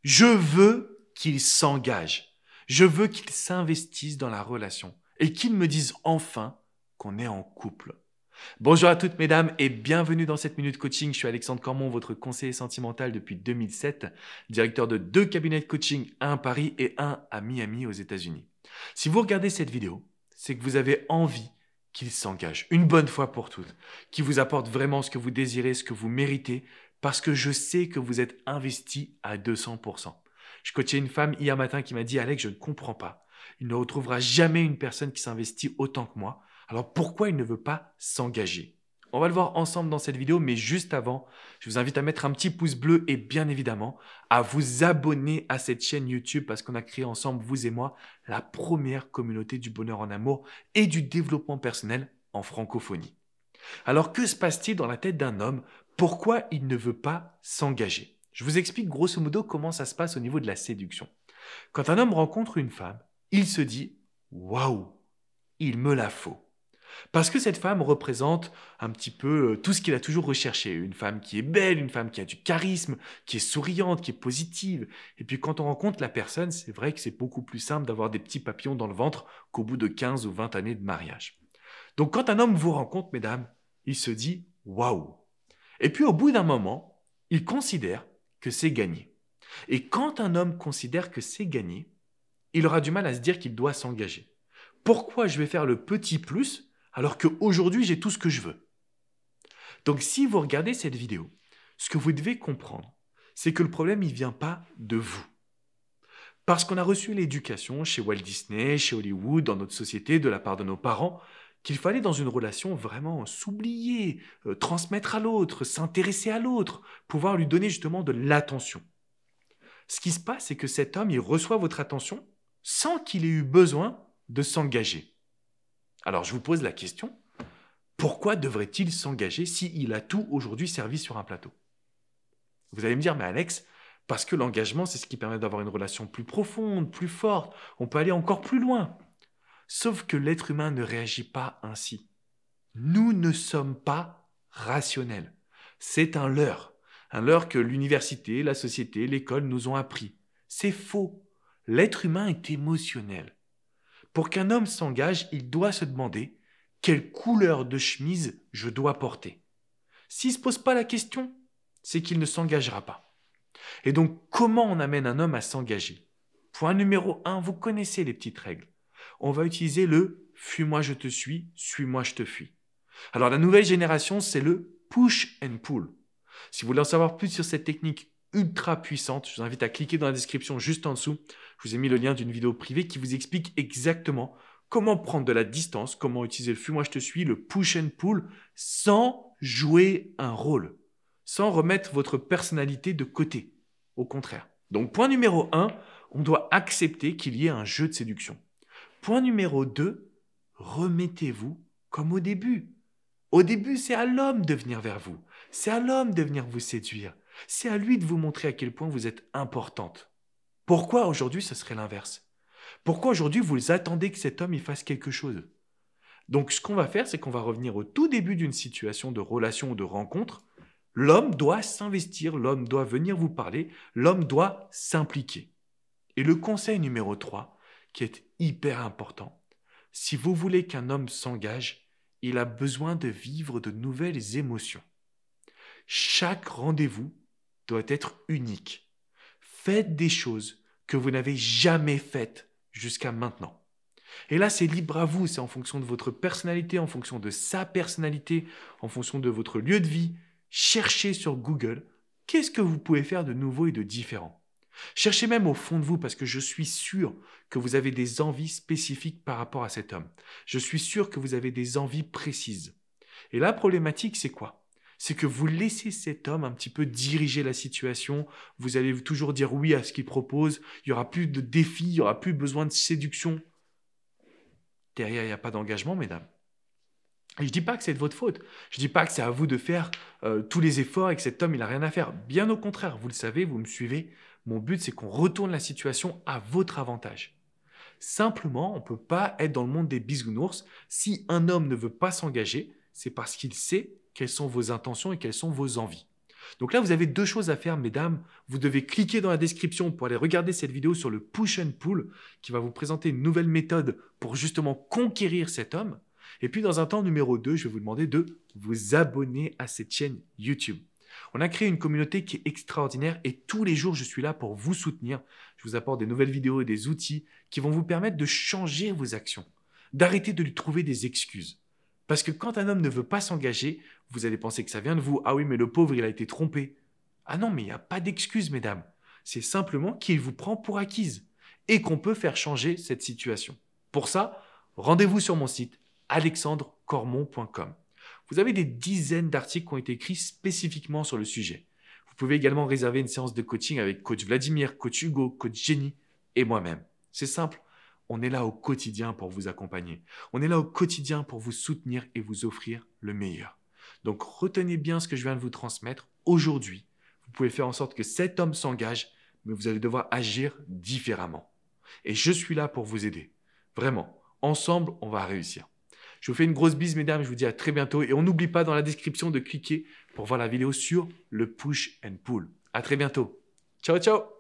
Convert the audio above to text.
Je veux qu'il s'engage. Je veux qu'il s'investisse dans la relation et qu'il me dise enfin qu'on est en couple. Bonjour à toutes mesdames et bienvenue dans cette minute coaching. Je suis Alexandre Cormon, votre conseiller sentimental depuis 2007, directeur de 2 cabinets de coaching, un à Paris et un à Miami aux États-Unis. Si vous regardez cette vidéo, c'est que vous avez envie qu'il s'engage une bonne fois pour toutes, qu'il vous apporte vraiment ce que vous désirez, ce que vous méritez, parce que je sais que vous êtes investi à 200%. Je coachais une femme hier matin qui m'a dit « Alex, je ne comprends pas. Il ne retrouvera jamais une personne qui s'investit autant que moi. Alors pourquoi il ne veut pas s'engager ?» On va le voir ensemble dans cette vidéo, mais juste avant, je vous invite à mettre un petit pouce bleu et bien évidemment à vous abonner à cette chaîne YouTube parce qu'on a créé ensemble, vous et moi, la première communauté du bonheur en amour et du développement personnel en francophonie. Alors que se passe-t-il dans la tête d'un homme? Pourquoi il ne veut pas s'engager? Je vous explique grosso modo comment ça se passe au niveau de la séduction. Quand un homme rencontre une femme, il se dit « Waouh, il me la faut ». Parce que cette femme représente un petit peu tout ce qu'il a toujours recherché. Une femme qui est belle, une femme qui a du charisme, qui est souriante, qui est positive. Et puis quand on rencontre la personne, c'est vrai que c'est beaucoup plus simple d'avoir des petits papillons dans le ventre qu'au bout de 15 ou 20 années de mariage. Donc quand un homme vous rencontre, mesdames, il se dit « Waouh ». Et puis au bout d'un moment, il considère que c'est gagné. Et quand un homme considère que c'est gagné, il aura du mal à se dire qu'il doit s'engager. Pourquoi je vais faire le petit plus alors qu'aujourd'hui j'ai tout ce que je veux? Donc si vous regardez cette vidéo, ce que vous devez comprendre, c'est que le problème il ne vient pas de vous. Parce qu'on a reçu l'éducation chez Walt Disney, chez Hollywood, dans notre société, de la part de nos parents, qu'il fallait dans une relation vraiment s'oublier, transmettre à l'autre, s'intéresser à l'autre, pouvoir lui donner justement de l'attention. Ce qui se passe, c'est que cet homme, il reçoit votre attention sans qu'il ait eu besoin de s'engager. Alors je vous pose la question, pourquoi devrait-il s'engager s'il a tout aujourd'hui servi sur un plateau? Vous allez me dire, mais Alex, parce que l'engagement, c'est ce qui permet d'avoir une relation plus profonde, plus forte, on peut aller encore plus loin. Sauf que l'être humain ne réagit pas ainsi. Nous ne sommes pas rationnels. C'est un leurre que l'université, la société, l'école nous ont appris. C'est faux. L'être humain est émotionnel. Pour qu'un homme s'engage, il doit se demander quelle couleur de chemise je dois porter. S'il ne se pose pas la question, c'est qu'il ne s'engagera pas. Et donc, comment on amène un homme à s'engager? Point numéro 1, vous connaissez les petites règles. On va utiliser le « fuis-moi je te suis-moi je te fuis ». Alors, la nouvelle génération, c'est le « push and pull ». Si vous voulez en savoir plus sur cette technique ultra puissante, je vous invite à cliquer dans la description juste en dessous. Je vous ai mis le lien d'une vidéo privée qui vous explique exactement comment prendre de la distance, comment utiliser le « fuis-moi je te suis », le « push and pull » sans jouer un rôle, sans remettre votre personnalité de côté. Au contraire. Donc, point numéro 1, on doit accepter qu'il y ait un jeu de séduction. Point numéro 2, remettez-vous comme au début. Au début, c'est à l'homme de venir vers vous. C'est à l'homme de venir vous séduire. C'est à lui de vous montrer à quel point vous êtes importante. Pourquoi aujourd'hui ce serait l'inverse? Pourquoi aujourd'hui vous attendez que cet homme y fasse quelque chose? Donc ce qu'on va faire, c'est qu'on va revenir au tout début d'une situation de relation ou de rencontre. L'homme doit s'investir, l'homme doit venir vous parler, l'homme doit s'impliquer. Et le conseil numéro 3, qui est hyper important, si vous voulez qu'un homme s'engage, il a besoin de vivre de nouvelles émotions. Chaque rendez-vous doit être unique. Faites des choses que vous n'avez jamais faites jusqu'à maintenant. Et là, c'est libre à vous, c'est en fonction de votre personnalité, en fonction de sa personnalité, en fonction de votre lieu de vie. Cherchez sur Google, qu'est-ce que vous pouvez faire de nouveau et de différent? Cherchez même au fond de vous parce que je suis sûr que vous avez des envies spécifiques par rapport à cet homme. Je suis sûr que vous avez des envies précises. Et la problématique, c'est quoi? C'est que vous laissez cet homme un petit peu diriger la situation, vous allez toujours dire oui à ce qu'il propose, il n'y aura plus de défis, il n'y aura plus besoin de séduction. Derrière, il n'y a pas d'engagement, mesdames. Et je ne dis pas que c'est de votre faute. Je ne dis pas que c'est à vous de faire tous les efforts et que cet homme, il n'a rien à faire. Bien au contraire, vous le savez, vous me suivez. Mon but, c'est qu'on retourne la situation à votre avantage. Simplement, on ne peut pas être dans le monde des bisounours. Si un homme ne veut pas s'engager, c'est parce qu'il sait quelles sont vos intentions et quelles sont vos envies. Donc là, vous avez deux choses à faire, mesdames. Vous devez cliquer dans la description pour aller regarder cette vidéo sur le push and pull qui va vous présenter une nouvelle méthode pour justement conquérir cet homme. Et puis, dans un temps numéro 2, je vais vous demander de vous abonner à cette chaîne YouTube. On a créé une communauté qui est extraordinaire et tous les jours, je suis là pour vous soutenir. Je vous apporte des nouvelles vidéos et des outils qui vont vous permettre de changer vos actions, d'arrêter de lui trouver des excuses. Parce que quand un homme ne veut pas s'engager, vous allez penser que ça vient de vous. Ah oui, mais le pauvre, il a été trompé. Ah non, mais il n'y a pas d'excuse, mesdames. C'est simplement qu'il vous prend pour acquise et qu'on peut faire changer cette situation. Pour ça, rendez-vous sur mon site alexandrecormon.com. Vous avez des dizaines d'articles qui ont été écrits spécifiquement sur le sujet. Vous pouvez également réserver une séance de coaching avec coach Vladimir, coach Hugo, coach Jenny et moi-même. C'est simple. On est là au quotidien pour vous accompagner. On est là au quotidien pour vous soutenir et vous offrir le meilleur. Donc retenez bien ce que je viens de vous transmettre aujourd'hui. Vous pouvez faire en sorte que cet homme s'engage, mais vous allez devoir agir différemment. Et je suis là pour vous aider. Vraiment, ensemble, on va réussir. Je vous fais une grosse bise, mesdames. Je vous dis à très bientôt. Et on n'oublie pas dans la description de cliquer pour voir la vidéo sur le push and pull. À très bientôt. Ciao, ciao.